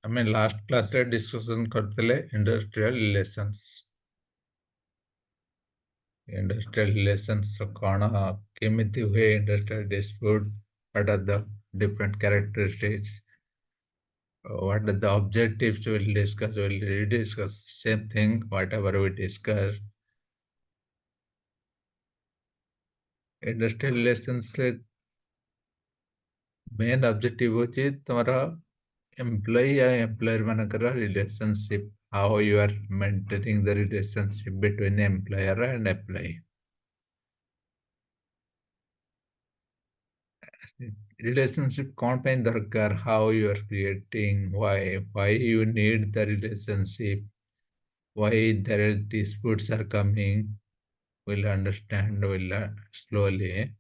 ଆମେ ଲାଷ୍ଟ କ୍ଲାସରେ ଡିସ୍କସନ୍ କରିଥିଲେ ଇଣ୍ଡଷ୍ଟ୍ରିଆଲ ରିଲେସନ୍ସ। ଇଣ୍ଡଷ୍ଟ୍ରିଆଲ ରିଲେସନ୍ସ କ'ଣ, କେମିତି ହୁଏ industrial dispute, what are the different characteristics, what are the objectives we'll discuss, we'll rediscuss same thing, whatever we discussed. Industrial ରିଲେସନ୍ସରେ main objective ହେଉଛି ତୁମର employee and employer manakara relationship, how you are maintaining the relationship between employer and employee. Relationship कौन पे दरकार, how you are creating, why you need the relationship, why there are disputes are coming, we'll understand slowly.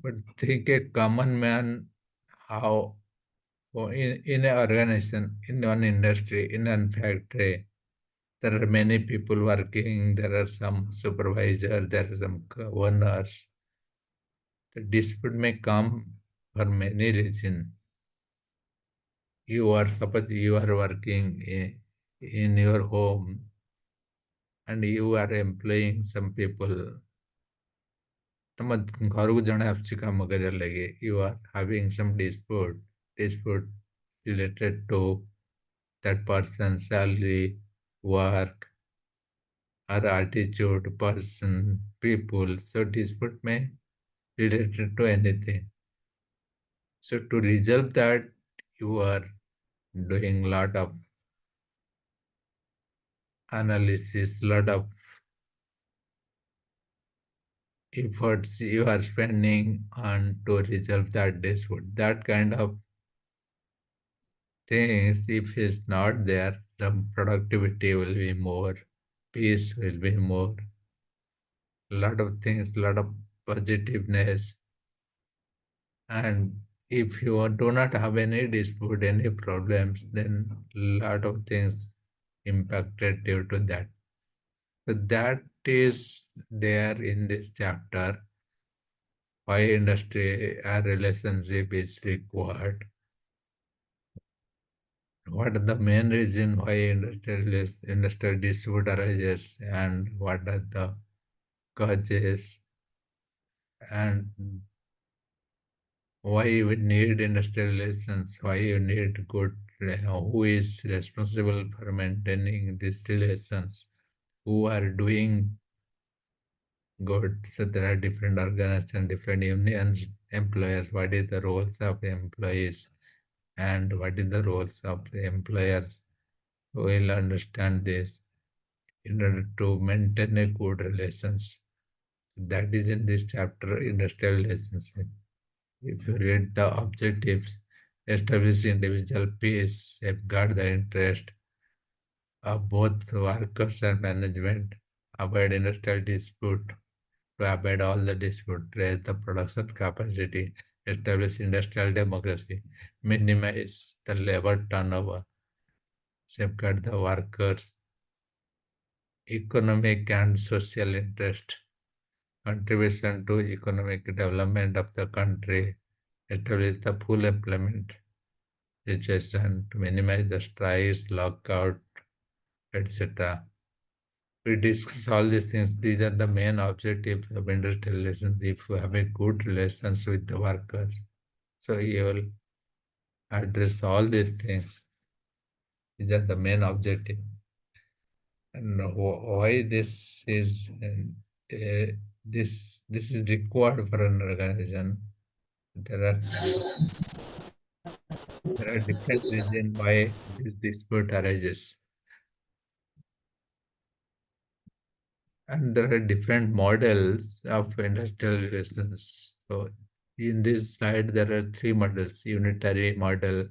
But think a common man, how in an organization, in one industry, in one factory, there are many people working, there are some supervisors, there are some owners. The dispute may come for many reasons. Suppose you are working in your home and you are employing some people. ତମ ଘରକୁ ଜଣେ ଆସୁଛି କାମ କରିବା ଲାଗି, you are having some dispute related to that person's salary, work, or attitude, person, people. So dispute may related to anything. So to resolve that, you are doing lot of analysis, lot of efforts you are spending on to resolve that dispute. That kind of things, if it's not there, the productivity will be more, peace will be more, lot of things, lot of positiveness. And if you do not have any dispute, any problems, then lot of things impacted due to that. So that is there in this chapter, why industry relationship is required. What are the main reason why industrial dispute arises, and what are the causes, and why we need industrial relations, why you need good, who is responsible for maintaining these relations, who are doing good. So there are different organizations, different unions, employers. What is the roles of employees and what is the roles of employers? We will understand this in order to maintain a good relations. That is in this chapter, industrial relationship. If you read the objectives, establish individual peace, safeguard the interest of both workers and management, avoid industrial dispute, to avoid all the dispute, raise the production capacity, establish industrial democracy, minimize the labor turnover, safeguard the workers, economic and social interest, contribution to economic development of the country, establish the full employment situation to minimize the strikes, lockout, etc. We discuss all these things. These are the main objectives of industrial relations. If you have a good relations with the workers, so you will address all these things. These are the main objective. And why this is this is required for an organization. There are different reasons why this dispute arises. And there are different models of industrial relations. So in this slide, there are three models: unitary model,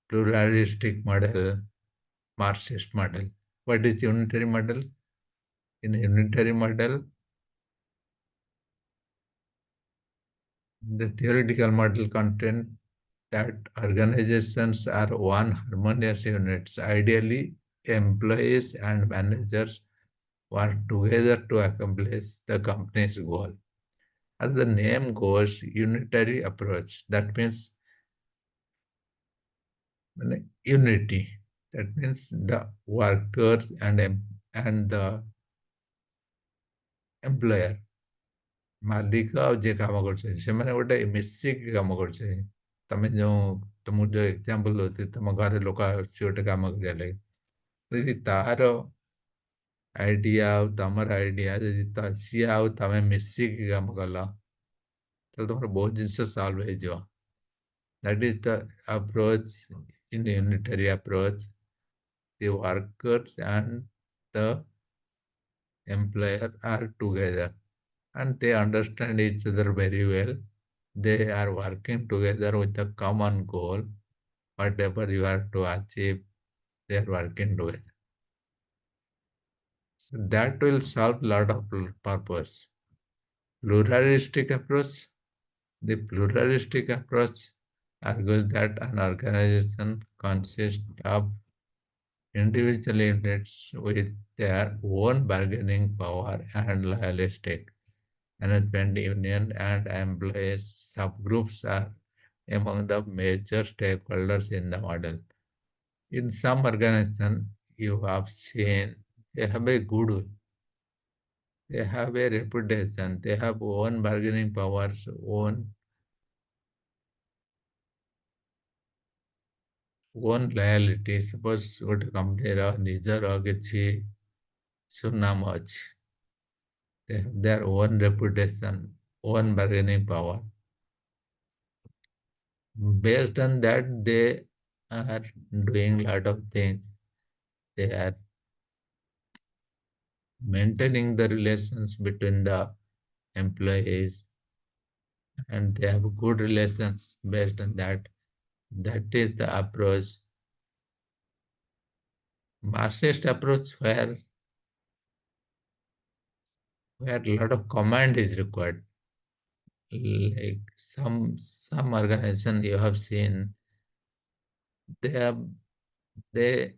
pluralistic model, Marxist model. What is unitary model? In a unitary model, the theoretical model contains that organizations are one harmonious units. Ideally, employees and managers work together to accomplish the company's goal. As the name goes, unitary approach. That means মানে unity. That means the workers and the employer, ମାଲିକ ଆଉ ଯିଏ କାମ କରୁଛନ୍ତି ସେମାନେ ଗୋଟେ ମିଶିକି କାମ କରୁଛନ୍ତି। ତମେ ଯେଉଁ ତମକୁ ଯେଉଁ ଏକ୍ଜାମ୍ପଲ ଦଉଛି ତମ ଘରେ ଲୋକ ଆସୁଛି ଗୋଟେ କାମ କରିବା ଲାଗି, ଯଦି ତାହାର ଆଇଡିଆ ଆଉ ତମର ଆଇଡିଆ ଯଦି ସିଏ ଆଉ ତମେ ମିଶିକି କାମ କଲ ତାହେଲେ ତମର ବହୁତ ଜିନିଷ ସଲ୍ଭ ହେଇଯିବ। That is the approach in the unitary approach. The workers and the employer are together and they understand each other very well. They are working together with a common goal. Whatever you are to achieve, they are working together. So that will solve a lot of purpose. Pluralistic approach. The pluralistic approach argues that an organization consists of individual units with their own bargaining power and loyalistic. Management union and employees subgroups are among the major stakeholders in the model. In some organizations, you have seen they have a goodwill, they have a reputation, they have own bargaining powers, own loyalty. Suppose ଗୋଟେ କମ୍ପାନୀର ନିଜର କିଛି ସୁନାମ ଅଛି, they have their own reputation, own bargaining power. Based on that, they are doing a lot of things. They are maintaining the relations between the employees and they have good relations based on that. That is the approach. Marxist approach where a lot of command is required. Like some organization you have seen, they have they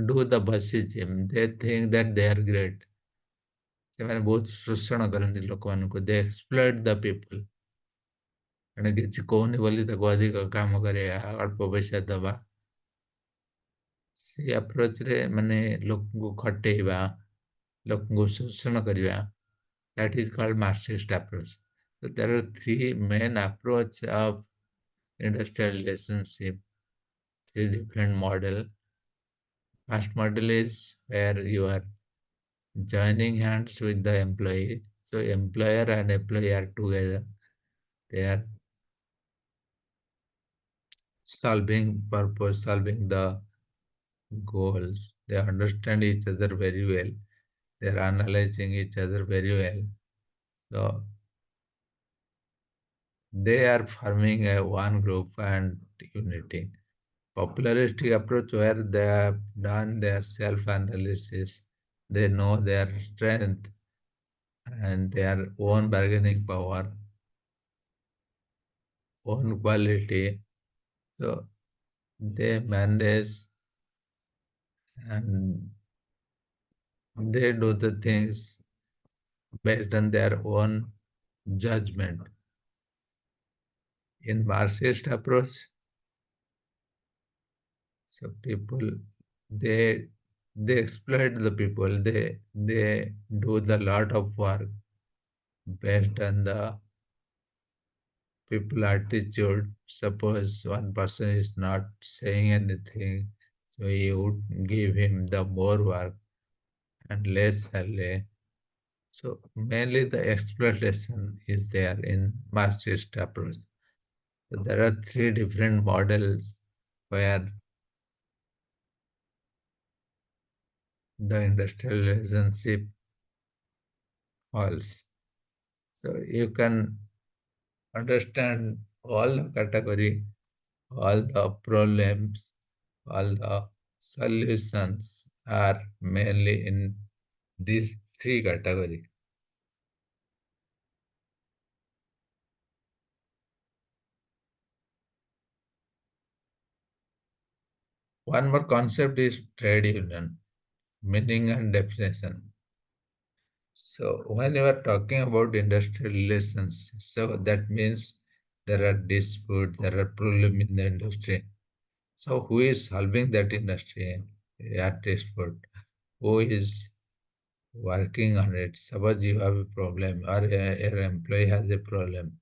do the fascism. They think that they are great. ସେମାନେ ବହୁତ ଶୋଷଣ କରନ୍ତି ଲୋକମାନଙ୍କୁ। They exploit the people। ଏଣେ କିଛି କହୁନି ବୋଲି ତାକୁ ଅଧିକ କାମ କରିବା, ଅଳ୍ପ ପଇସା ଦବା। ସେ ଆପ୍ରୋଚରେ ମାନେ ଲୋକଙ୍କୁ ଖଟେଇବା, ଲୋକଙ୍କୁ ଶୋଷଣ କରିବା। That is called Marxist approach. So there are three main approach of industrial relationship, three different model. First model is where you are joining hands with the employee. So employer and employee are together. They are solving purpose, solving the goals. They understand each other very well. They are analyzing each other very well. So they are forming a one group and unity. Popularistic approach where they have done their self-analysis. They know their strength and their own bargaining power, own quality. So they manage and they do the things based on their own judgment. In Marxist approach, so people they they exploit the people. They do the lot of work based on the people attitude. Suppose one person is not saying anything, so you would give him the more work and less salary. So mainly the exploitation is there in Marxist approach. So there are three different models where the industrial relationship falls. So you can understand all the category, all the problems, all the solutions are mainly in these three categories. One more concept is trade union, meaning and definition. So when you are talking about industrial relations, so that means there are disputes, there are problems in the industry. So who is solving that industry air dispute? Who is working on it? Suppose you have a problem or your employee has a problem.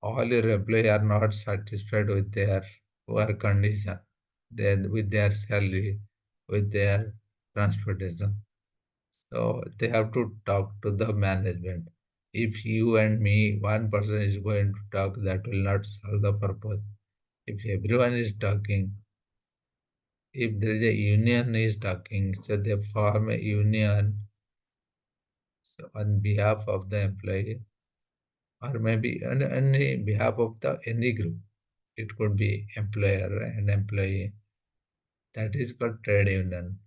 All your employees are not satisfied with their work condition, then with their salary, with their transportation. So they have to talk to the management. If you and me, one person is going to talk, that will not solve the purpose. If everyone is talking, if there is a union is talking, so they form a union on behalf of the employee, or maybe on behalf of the any group. It could be employer and employee. That is called trade union.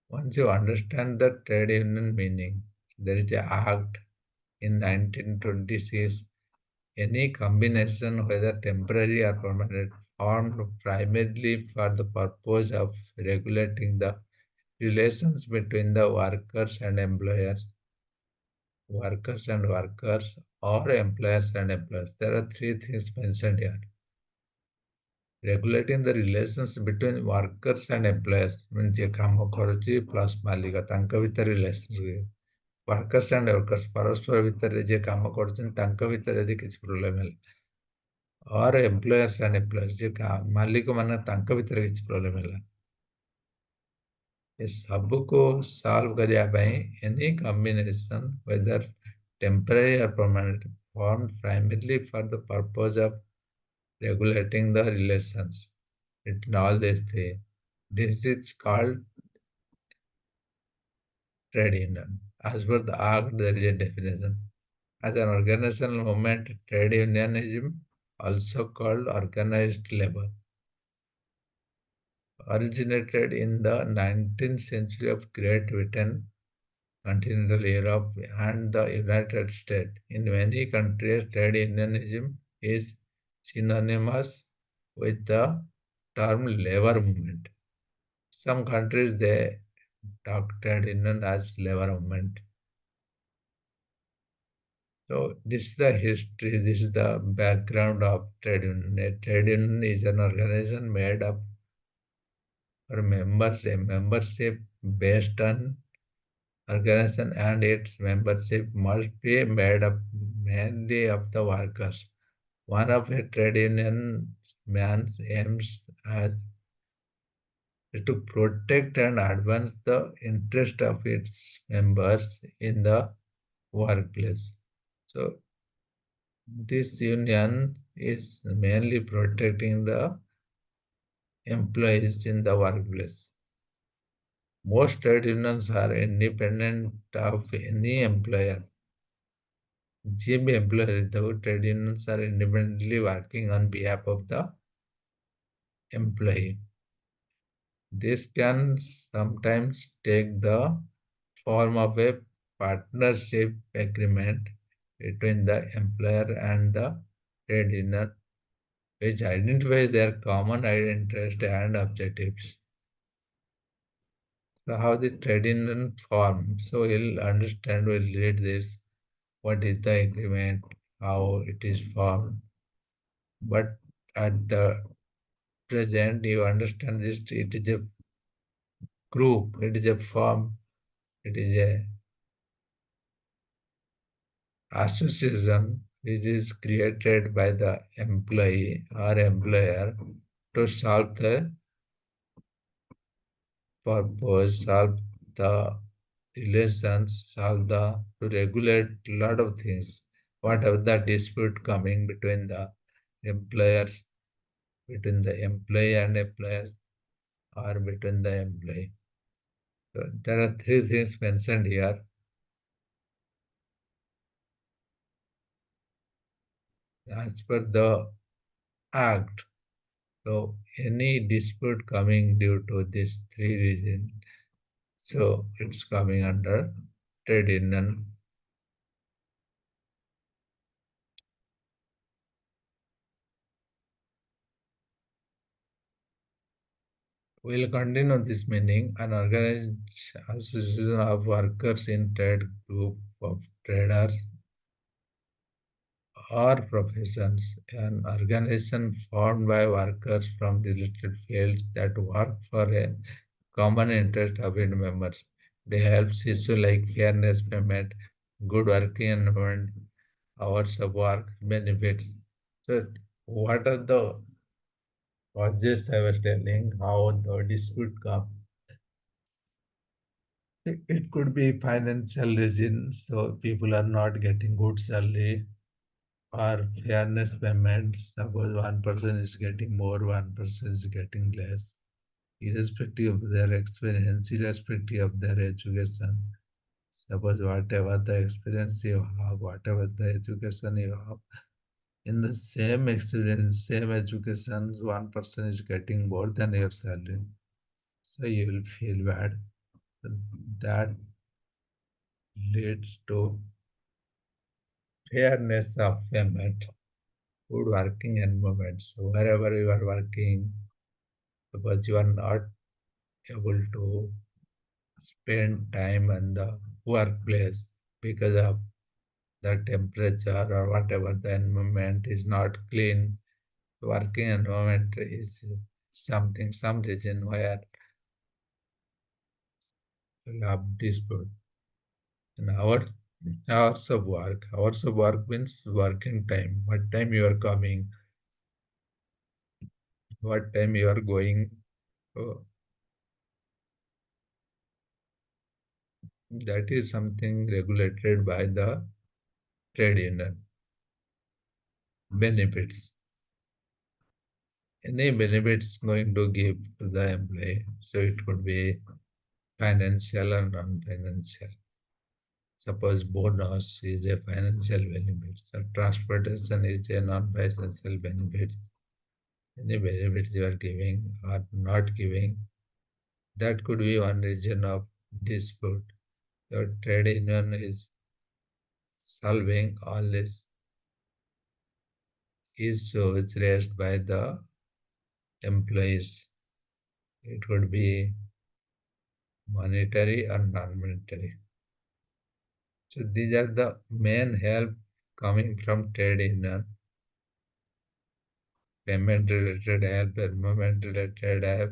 Once you understand the trade union meaning, there is a act in 1926. Any combination, whether temporary or permanent, formed primarily for the purpose of regulating the relations between the workers or employers and employers. There are three things mentioned here. Regulating the relations between workers and employers means ଯେ କାମ କରୁଛି plus ମାଲିକ ତାଙ୍କ ଭିତରେ relation workers and workers ପରସ୍ପର ଭିତରେ ଯିଏ କାମ କରୁଛନ୍ତି ତାଙ୍କ ଭିତରେ ଯଦି କିଛି ପ୍ରୋବ୍ଲେମ୍ ହେଲା or employers and employers ଯେ ମାଲିକ ମାନେ ତାଙ୍କ ଭିତରେ କିଛି ପ୍ରୋବ୍ଲେମ୍ ହେଲା ଏ ସବୁକୁ ସଲ୍ଭ କରିବା ପାଇଁ any combination whether temporary or permanent formed primarily for the purpose of regulating the relations between all these three. This is called trade union. As per the Act, there is a definition. As an organizational movement, trade unionism, also called organized labor, originated in the 19th century of Great Britain, continental Europe, and the United States. In many countries, trade unionism is synonymous with the term labor movement. Some countries they talk trade union as labor movement. So this is the history, this is the background of trade union. A trade union is an organization made up for members, a membership based on organization and its membership must be made up mainly of the workers. One of a trade union man's aims as is to protect and advance the interest of its members in the workplace. So this union is mainly protecting the employees in the workplace. Most trade unions are independent of any employer. GM employer, the trade unions are independently working on behalf of the employee. This can sometimes take the form of a partnership agreement between the employer and the trade union, which identify their common interest and objectives. So how the trade union form? So you'll understand, we'll read this, what is the agreement, how it is formed. But at the present, you understand this, it is a group, it is a form, it is a association which is created by the employee or employer to solve the purpose, solve the relations, to regulate a lot of things. Whatever the dispute coming between the employers, between the employee and employer, or between the employee. So there are three things mentioned here. As per the Act, so any dispute coming due to these three reasons, so it's coming under trade union. We'll continue this meaning. An organized association of workers in trade group of traders or professions, an organization formed by workers from related fields that work for a common interest of its members. They help issues like fairness payment, good working environment, hours of work, benefits. So, what are the causes I was telling how the dispute come? It could be financial reasons, so people are not getting good salary or fairness payments. Suppose one person is getting more, one person is getting less, irrespective of their experience, irrespective of their education. Suppose whatever the experience you have, whatever the education you have, in the same experience, same education, one person is getting more than your salary. So you will feel bad. That leads to fairness of payment, good working environment. So wherever you are working, suppose you are not able to spend time in the workplace because of the temperature or whatever the environment is not clean. Working environment is something, some reason where love dispute. And hours of work means working time. What time you are coming, what time you are going. So that is something regulated by the trade union. Benefits. Any benefits going to give to the employee. So it could be financial and non-financial. Suppose bonus is a financial benefit. So transportation is a non-financial benefit. Any benefits you are giving or not giving, that could be one reason of dispute. The trade union is solving all these issues raised by the employees. It could be monetary or non-monetary. So these are the main help coming from trade union, payment related help, environment related help,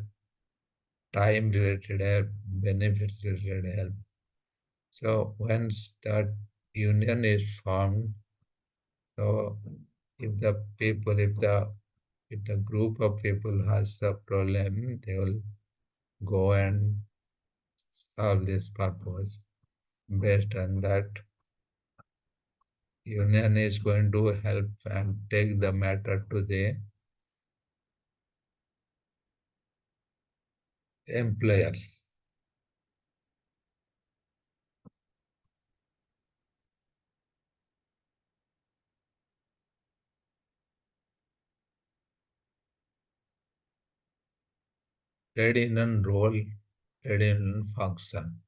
time related help, benefits related help. So once that union is formed, so if the group of people has a problem, they will go and solve this purpose. Based on that, union is going to help and take the matter to the employers. Trade union role, trade union function.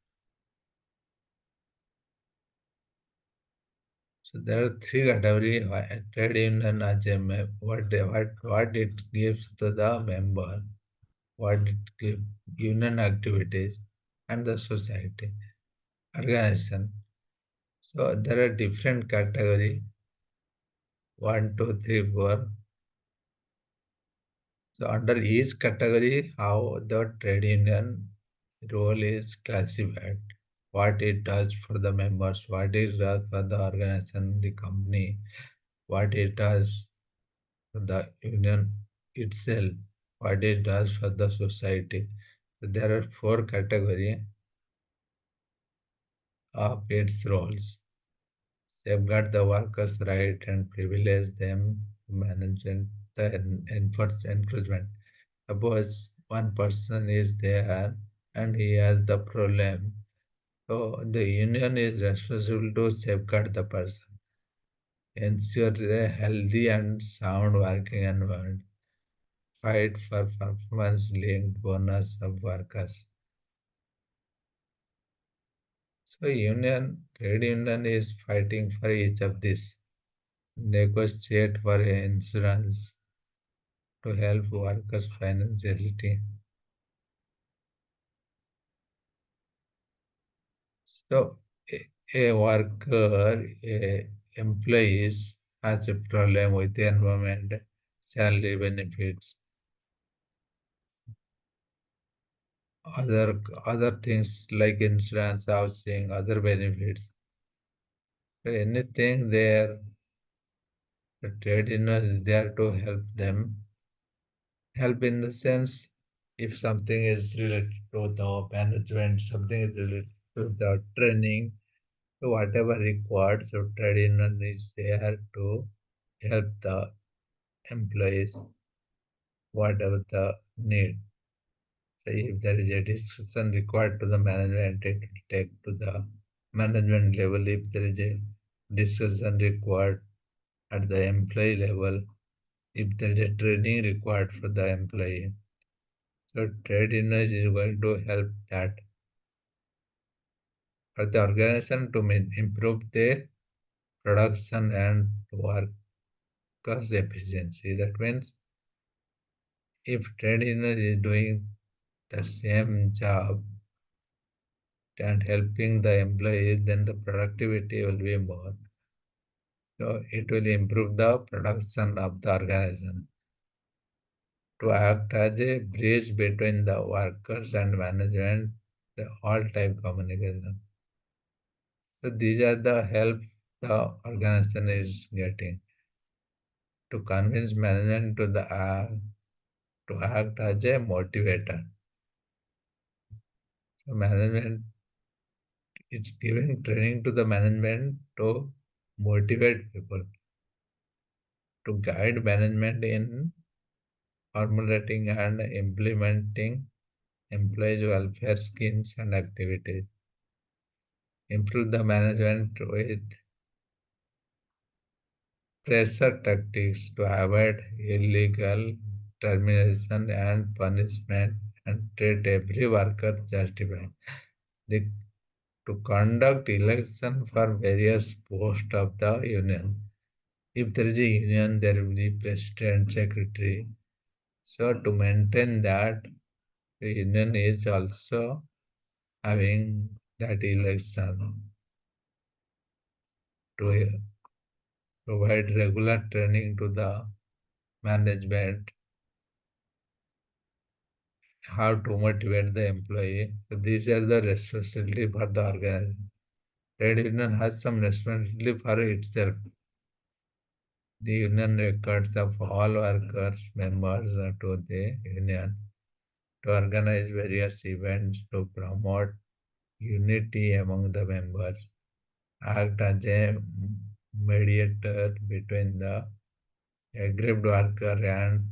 So there are three categories. Trade union as a what it gives to the member, what it gives union activities, and the society organization. So there are different category, one, two, three, four. So under each category, how the trade union role is classified, what it does for the members, what it does for the organization, the company, what it does for the union itself, what it does for the society. So there are four categories of its roles. Safeguard the workers' right and privilege them, manage and the enforce enforcement. Suppose one person is there and he has the problem. So the union is responsible to safeguard the person, ensure a healthy and sound working environment, fight for performance-linked bonus of workers. So trade union is fighting for each of these, negotiate for insurance to help workers financially. So a worker, a employees has a problem with the environment, salary benefits, other things like insurance, housing, other benefits. So anything there, the trade union is there to help them. Help in the sense if something is related to the management, something is related to the training, so whatever required, so trade union is there to help the employees, whatever the need. So if there is a discussion required to the management, it will take to the management level. If there is a discussion required at the employee level, if there is a training required for the employee, so trade union is going to help that for the organization to improve the production and workers' efficiency. That means if trade union is doing the same job and helping the employees, then the productivity will be more. So it will improve the production of the organization to act as a bridge between the workers and management, the all time communication. So these are the help the organization is getting to convince management to act as a motivator. So management is giving training to the management to motivate people, to guide management in formulating and implementing employee welfare schemes and activities, improve the management with pressure tactics to avoid illegal termination and punishment and treat every worker justified. The, to conduct election for various posts of the union. If there is a union, there will be president, secretary. So to maintain that, the union is also having that election to provide regular training to the management, how to motivate the employee. So these are the responsibility for the organization. Trade union has some responsibility for itself. The union records of all workers, members to the union to organize various events to promote unity among the members, act as a mediator between the aggrieved worker and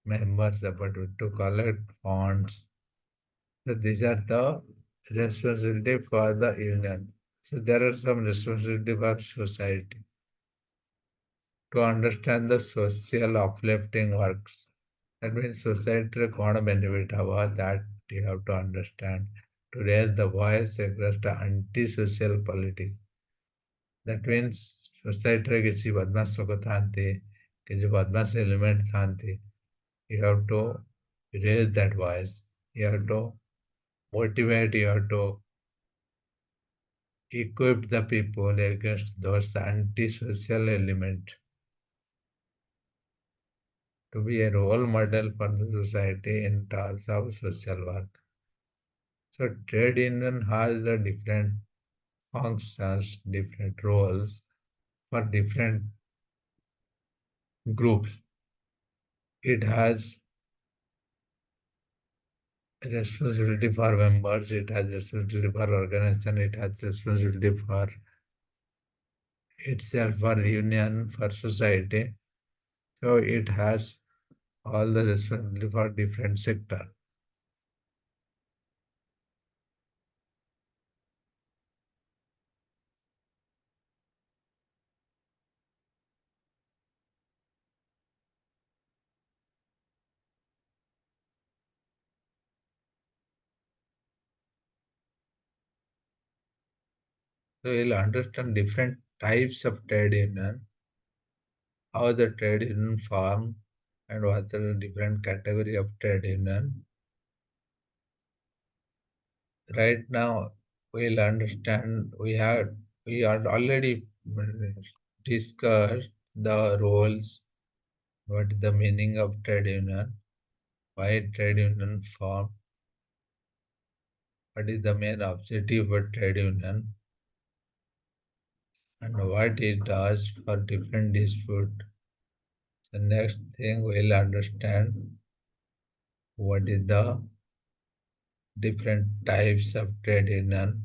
members about to collect funds. So these are the responsibility for the union. So there are some responsibility for society to understand the social uplifting works. That means society କ'ଣ benefit ହବ that you have to understand to raise the voice against anti-social politics. That means society କିଛି ବଦମାସ ଲୋକ ଥାନ୍ତି, କିଛି ବଦମାସ element ଥାନ୍ତି. You have to raise that voice. You have to motivate, you have to equip the people against those anti-social elements to be a role model for the society in terms of social work. So trade union has the different functions, different roles for different groups. It has responsibility for members, it has responsibility for organization, it has responsibility for itself, for union, for society. So it has all the responsibility for different sector. So you'll understand different types of trade union, how the trade union form, and what are the different category of trade union. Right now, we'll understand we had already discussed the roles, what is the meaning of trade union, why trade union form, what is the main objective of trade union, and what it does for different dispute. The next thing we'll understand what is the different types of trade union,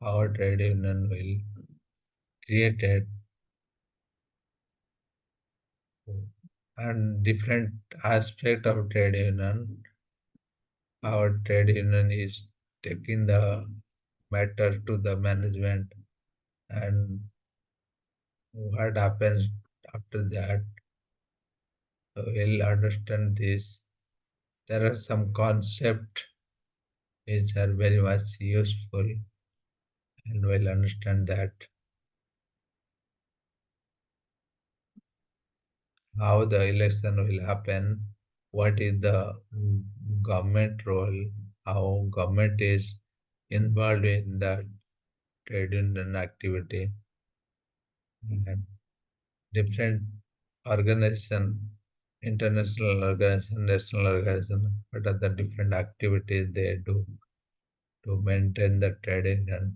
how trade union will created, and different aspect of trade union, how trade union is taking the matter to the management, and what happens after that. We'll understand this. There are some concepts which are very much useful, and we'll understand that how the election will happen, what is the government role, how government is involved in the trade union activity, and different organization, international organization, national organization, what are the different activities they do to maintain the trade union.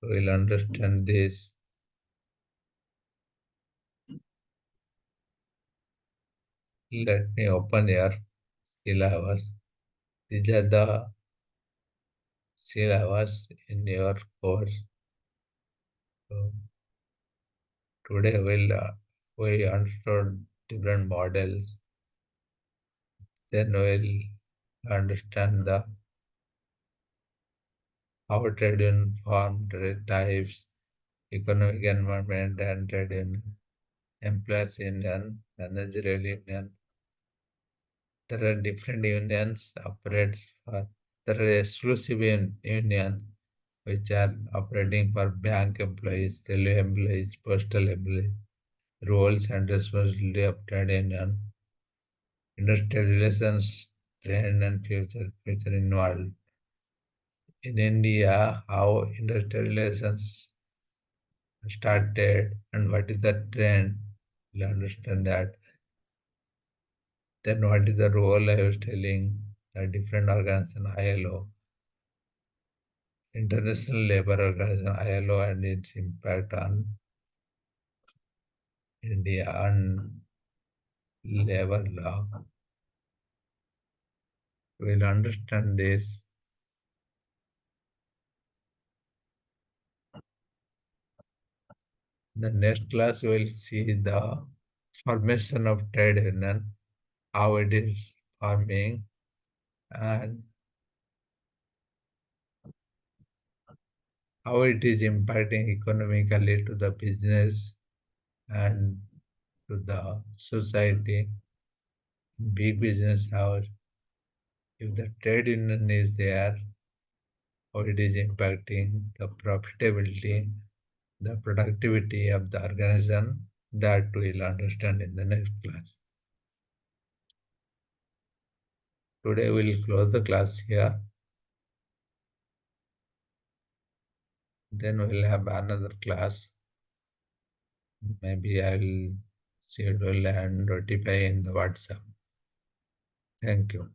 We'll understand this. Let me open your syllabus. These are the syllabus in your course. So today we understood different models. Then we'll understand the how trade union form, trade types, economic environment, and trade union, employers union, managerial union. There are different unions operates for. There are exclusive union which are operating for bank employees, railway employees, postal employees, roles and responsibility of trade union, industrial relations, trend and future involved. In India, how industrial relations started and what is the trend, you'll understand that. Then what is the role I was telling, the different organization, ILO, International Labour Organization, ILO, and its impact on India and labor law. We'll understand this. The next class we'll see the formation of trade union, how it is forming, and how it is impacting economically to the business and to the society. Big business house, if the trade union is there, how it is impacting the profitability, the productivity of the organization, that we'll understand in the next class. Today we'll close the class here. Then we'll have another class. Maybe I'll schedule and notify in the WhatsApp. Thank you.